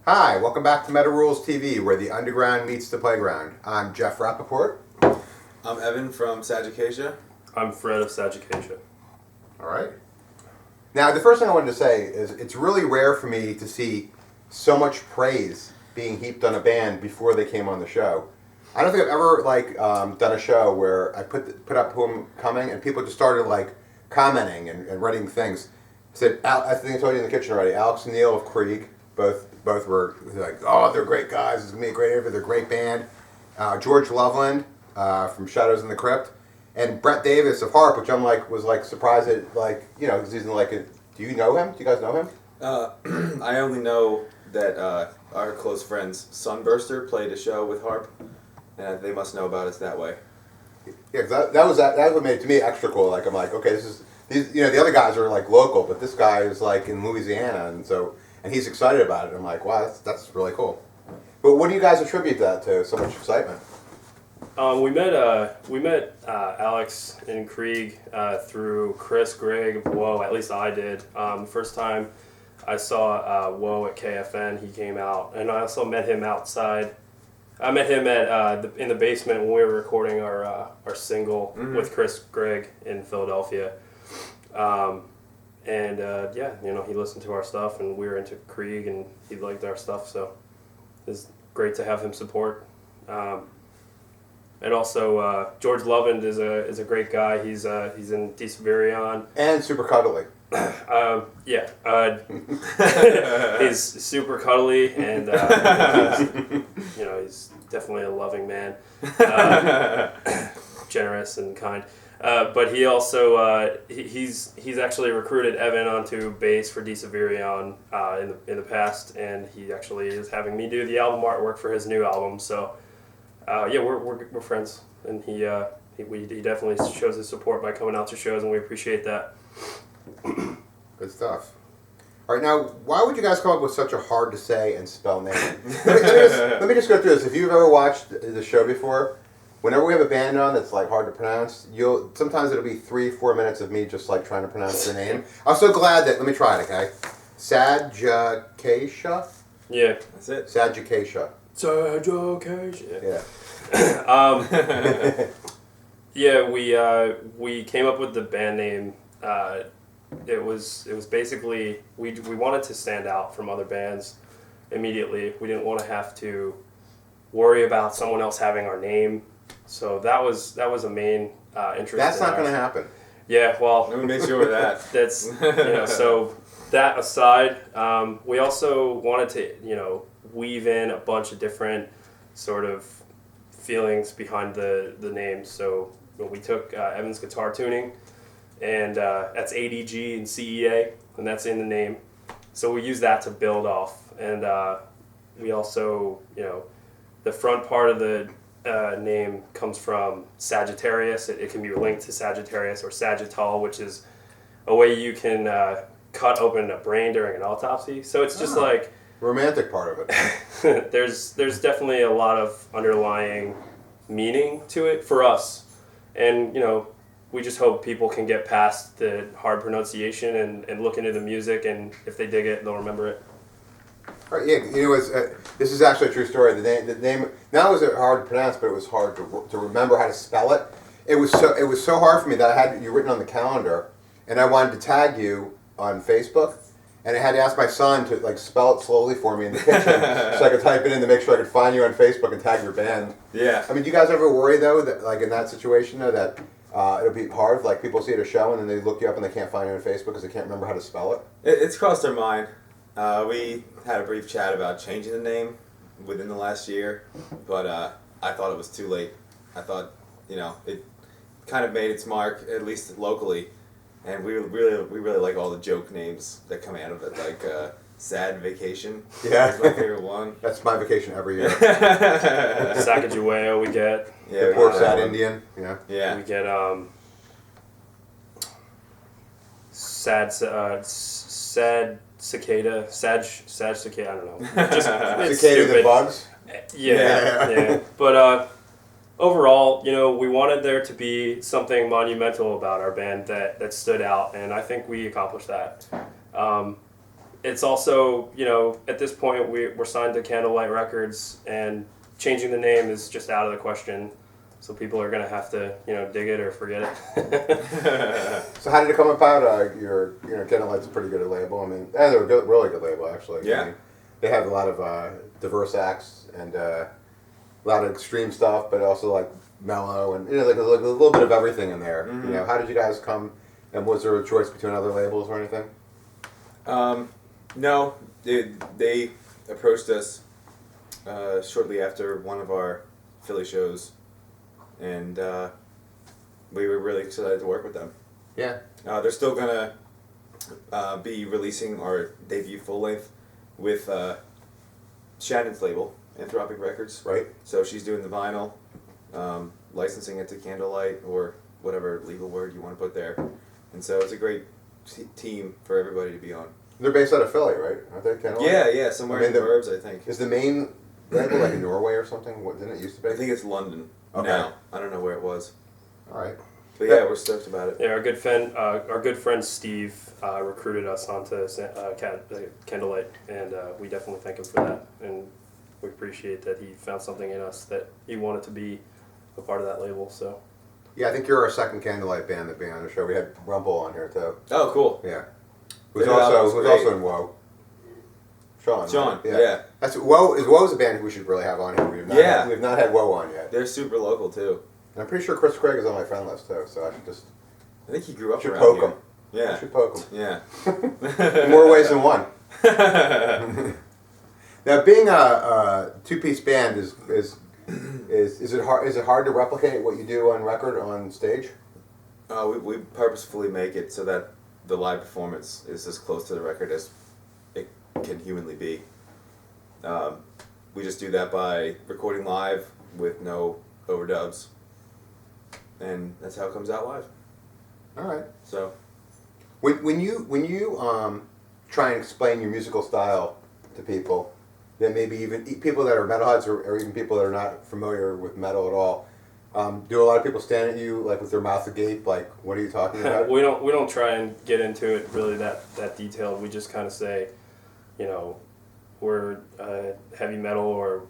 Hi, welcome back to Meta Rules TV, where the underground meets the playground. I'm Jeff Rappaport. I'm Evan from Sadgiqacea. I'm Fred of Sadgiqacea. All right. Now, the first thing I wanted to say is it's really rare for me to see so much praise being heaped on a band before they came on the show. I don't think I've ever done a show where I put up who I'm coming and people just started commenting and writing things. I think I told you in the kitchen already. Alex and Neil of Krieg, both were like, oh, they're great guys. It's gonna be a great interview. They're a great band. George Loveland from Shadows in the Crypt, and Brett Davis of Harp, which was surprised at because he's do you know him? Do you guys know him? I only know that our close friends Sunburster played a show with Harp, and they must know about us that way. Yeah, cause that was what made it to me extra cool. I'm like, okay, the other guys are local, but this guy is in Louisiana, and he's excited about it. I'm like, wow, that's really cool. But what do you guys attribute that to? So much excitement. We met Alex and Krieg through Chris Gregg of Whoa. At least I did. First time I saw Whoa at KFN, he came out, and I also met him outside. I met him at in the basement when we were recording our single with Chris Gregg in Philadelphia. He listened to our stuff, and we were into Krieg, and he liked our stuff, so it's great to have him support. And also, George Loveland is a great guy. He's in Deceverion. And super cuddly. He's super cuddly, and he's definitely a loving man, generous and kind. But he also he's actually recruited Evan onto bass for Deceverion in the past, and he actually is having me do the album artwork for his new album. So we're friends, and he definitely shows his support by coming out to shows, and we appreciate that. Good stuff. All right, now, why would you guys come up with such a hard to say and spell name? let me just go through this. If you've ever watched the show before, whenever we have a band on that's hard to pronounce, sometimes it'll be 3-4 minutes of me just trying to pronounce the name. I'm so glad that, let me try it, okay? Sadgiqacea? Yeah, that's it. Sadgiqacea. Sadgiqacea. Yeah. We came up with the band name. It was basically we wanted to stand out from other bands immediately. We didn't want to have to worry about someone else having our name. So that was a main interest. That's not going to happen. Yeah, well, Let me make sure of that. That's so that aside, we also wanted to weave in a bunch of different sort of feelings behind the name. So we took Evan's guitar tuning, and that's ADG and CEA, and that's in the name. So we use that to build off, and we also the front part of the name comes from Sagittarius. It can be linked to Sagittarius or Sagittal, which is a way you can cut open a brain during an autopsy. So it's just romantic part of it. there's definitely a lot of underlying meaning to it for us, and we just hope people can get past the hard pronunciation and look into the music, and if they dig it, they'll remember it. Right, yeah, this is actually a true story. The name not only was it hard to pronounce, but it was hard to remember how to spell it. It was so hard for me that I had you written on the calendar, and I wanted to tag you on Facebook, and I had to ask my son to spell it slowly for me in the kitchen so I could type it in to make sure I could find you on Facebook and tag your band. Yeah. I mean, do you guys ever worry though that in that situation that it'll be hard? People see it at a show and then they look you up and they can't find you on Facebook because they can't remember how to spell it. It's crossed our mind. We had a brief chat about changing the name within the last year, but I thought it was too late. I thought, it kind of made its mark, at least locally, and we really like all the joke names that come out of it, like Sad Vacation. Yeah, is my favorite one. That's my vacation every year. Sacagawea we get. Yeah, the poor sad Indian. Yeah. We get sad cicada, sad cicada. I don't know. Just Cicadas stupid. and bugs. Yeah. But overall, we wanted there to be something monumental about our band that stood out, and I think we accomplished that. it's also, you know, at this point we're signed to Candlelight Records, and changing the name is just out of the question. So people are going to have to, you know, dig it or forget it. So how did it come about? Candlelight's a pretty good label. I mean, they're a good, really good label, actually. Yeah. I mean, they have a lot of diverse acts and a lot of extreme stuff, but also like mellow and, you know, like a little bit of everything in there. Mm-hmm. You know, how did you guys come, and was there a choice between other labels or anything? No, they approached us shortly after one of our Philly shows, and we were really excited to work with them. Yeah. They're still gonna be releasing our debut full length with Shannon's label, Anthropic Records. Right. So she's doing the vinyl, licensing it to Candlelight or whatever legal word you want to put there, and so it's a great team for everybody to be on. They're based out of Philly, right? Aren't they, Candlelight? Yeah, somewhere in the burbs, I think. Is the main label like in Norway or something? What, didn't it used to be? I think it's London Okay. now. I don't know where it was. All right. But yeah, we're stoked about it. Yeah, our good friend Steve recruited us onto Candlelight, and we definitely thank him for that. And we appreciate that he found something in us that he wanted to be a part of that label. So. Yeah, I think you're our second Candlelight band that being on the show. We had Rumble on here too. Oh, cool. Yeah. Who's Yeah, also in Woe. Sean. Sean, Right? yeah. That's Woe's a band who we should really have on here. We've not had Woe on yet. They're super local too. And I'm pretty sure Chris Craig is on my friend list too, so I should just I think he grew up should around poke here. him. Yeah. I should poke him. Yeah. In more ways than one. Now, being a two-piece band is it hard to replicate what you do on record on stage? We purposefully make it so that the live performance is as close to the record as it can humanly be. We just do that by recording live with no overdubs, and that's how it comes out live. All right. So, When you try and explain your musical style to people, that maybe even people that are metalheads or even people that are not familiar with metal at all, do a lot of people stand at you like with their mouth agape, like, what are you talking about? We don't try and get into it really that detailed. We just kind of say, you know, we're heavy metal, or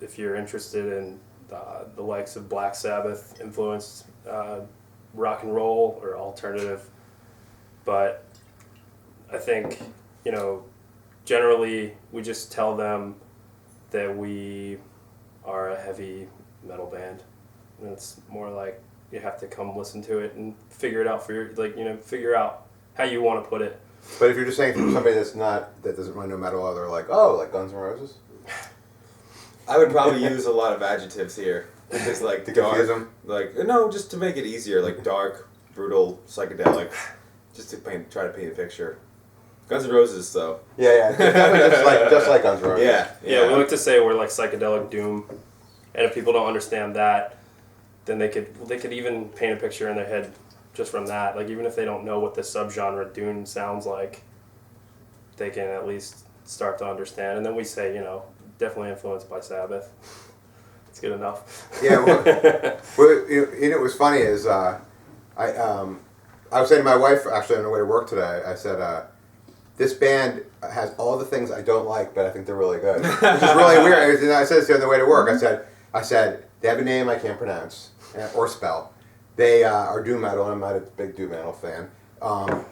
if you're interested in the likes of Black Sabbath influenced rock and roll or alternative. But I think, you know, generally we just tell them that we are a heavy metal band. And it's more like you have to come listen to it and figure it out figure out how you want to put it. But if you're just saying from somebody that doesn't really know metal, they're like, oh, like Guns N' Roses? I would probably use a lot of adjectives here. Just like To dark, confuse them? like no, just to make it easier, like dark, brutal, psychedelic, just to try to paint a picture. Guns N' Roses, though. Yeah. Definitely just like Guns N' Roses. Yeah, we like to say we're like psychedelic doom, and if people don't understand that, then they could even paint a picture in their head just from that. Like, even if they don't know what the subgenre doom sounds like, they can at least start to understand. And then we say, you know, definitely influenced by Sabbath. It's good enough. Yeah. Well, you know, what's funny is I was saying to my wife actually on the way to work today. I said, this band has all the things I don't like, but I think they're really good, which is really weird. And I said this on the way to work. I said they have a name I can't pronounce or spell. They are doom metal, and I'm not a big doom metal fan. I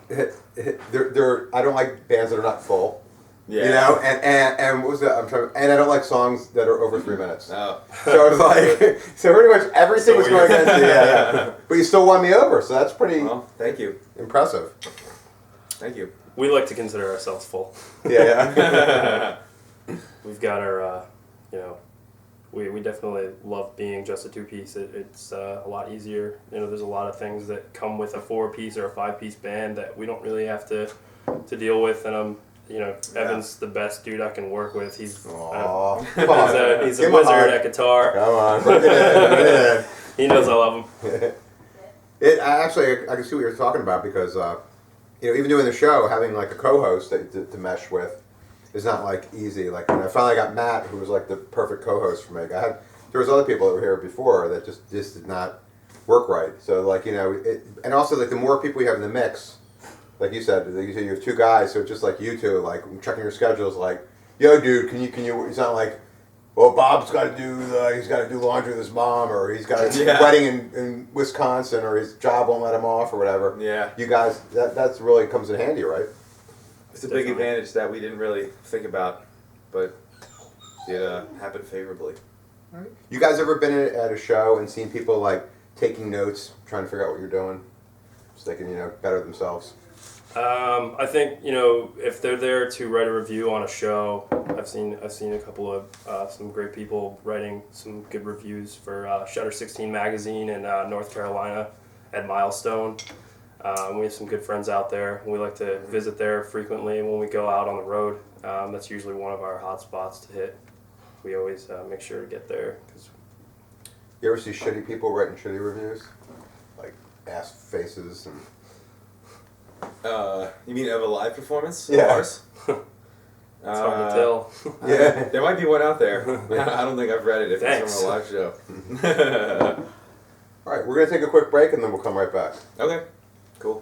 don't like bands that are not full. Yeah. You know, and what was that? And I don't like songs that are over 3 minutes. Oh. So it's like, so pretty much everything was going against you. Yeah. But you still won me over, so that's pretty Well, thank you. impressive. Thank you. We like to consider ourselves full. Yeah. We've got our, you know, we definitely love being just a two-piece. It's a lot easier. You know, there's a lot of things that come with a 4-piece or a 5-piece band that we don't really have to deal with. And you know, Evan's the best dude I can work with. He's Aw, come on. he's a Give him a wizard hug. at guitar. Come on, bring it in. He knows I love him. I can see what you're talking about because, you know, even doing the show, having like a co-host to mesh with is not like easy. Like when I finally got Matt, who was like the perfect co-host for me. There was other people that were here before that just did not work right. So like, you know, and also like the more people you have in the mix, like you said, you have two guys, so it's just like you two, like checking your schedules, like, yo, dude, can you? It's not like, well, Bob's got to do he's got to do laundry with his mom, or he's got a wedding in Wisconsin, or his job won't let him off, or whatever. Yeah. You guys, that's really comes in handy, right? It's a big advantage that we didn't really think about, but it happened favorably. Right. You guys ever been at a show and seen people like taking notes, trying to figure out what you're doing, so they can better themselves? I think if they're there to write a review on a show, I've seen a couple of some great people writing some good reviews for Shutter 16 magazine in North Carolina at Milestone. We have some good friends out there. We like to visit there frequently when we go out on the road. That's usually one of our hot spots to hit. We always make sure to get there. You ever see shitty people writing shitty reviews? Like ass faces and... You mean of a live performance? Yeah. Of ours? It's hard to tell. Yeah. There might be one out there. I don't think I've read it if Thanks. it's from a live show. All right, we're going to take a quick break and then we'll come right back. Okay. Cool.